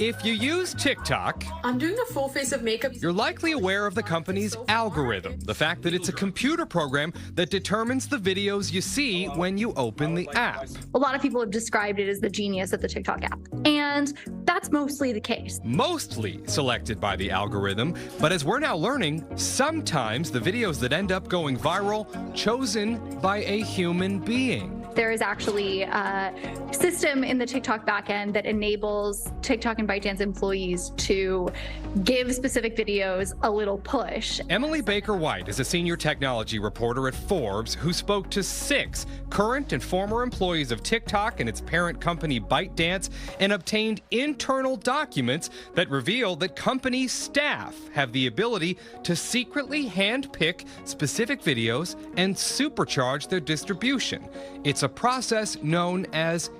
If you use TikTok, I'm doing a full face of makeup. you're likely aware of the company's algorithm, the fact that it's a computer program that determines the videos you see when you open the app. A lot of people have described it as the genius of the TikTok app, and that's mostly the case. Mostly selected by the algorithm, but as we're now learning, sometimes the videos that end up going viral chosen by a human being. There is actually a system in the TikTok backend that enables TikTok and ByteDance employees to give specific videos a little push. Emily Baker White is a senior technology reporter at Forbes who spoke to 6 current and former employees of TikTok and its parent company ByteDance and obtained internal documents that reveal that company staff have the ability to secretly handpick specific videos and supercharge their distribution. It's a process known as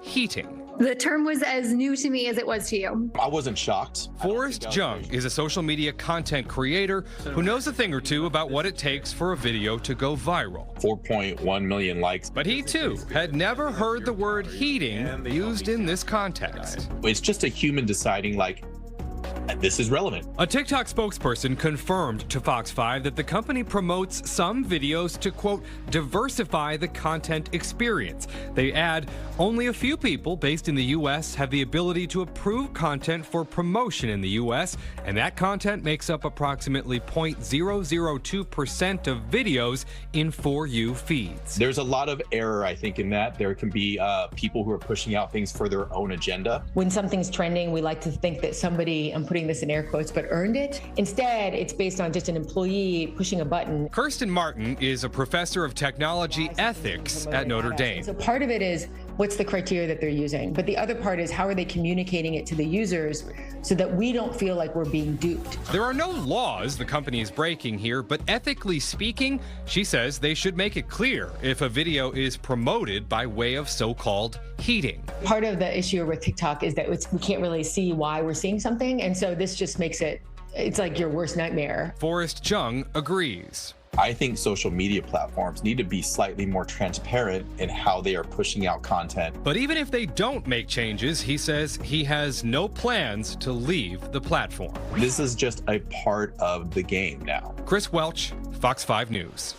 heating. The term was as new to me as it was to you. I wasn't shocked. Forrest Jung is a social media content creator who knows a thing or two about what it takes for a video to go viral. 4.1 million likes. But he too had never heard the word heating used in this context. It's just a human deciding, like, this is relevant. A TikTok spokesperson confirmed to Fox 5 that the company promotes some videos to, quote, diversify the content experience. They add, only a few people based in the U.S. have the ability to approve content for promotion in the U.S., and that content makes up approximately 0.002% of videos in For You feeds. There's a lot of error, I think, in that. There can be people who are pushing out things for their own agenda. When something's trending, we like to think that somebody, I'm putting this in air quotes, but earned it. Instead, it's based on just an employee pushing a button. Kirsten Martin is a professor of technology ethics at Notre Dame. So part of it is what's the criteria that they're using, but the other part is how are they communicating it to the users so that we don't feel like we're being duped. There are no laws the company is breaking here, but ethically speaking, she says they should make it clear if a video is promoted by way of so-called heating. Part of the issue with TikTok is that we can't really see why we're seeing something, and so this just makes it's like your worst nightmare. Forrest Jung agrees. I think social media platforms need to be slightly more transparent in how they are pushing out content. But even if they don't make changes, he says he has no plans to leave the platform. This is just a part of the game now. Chris Welch, Fox 5 News.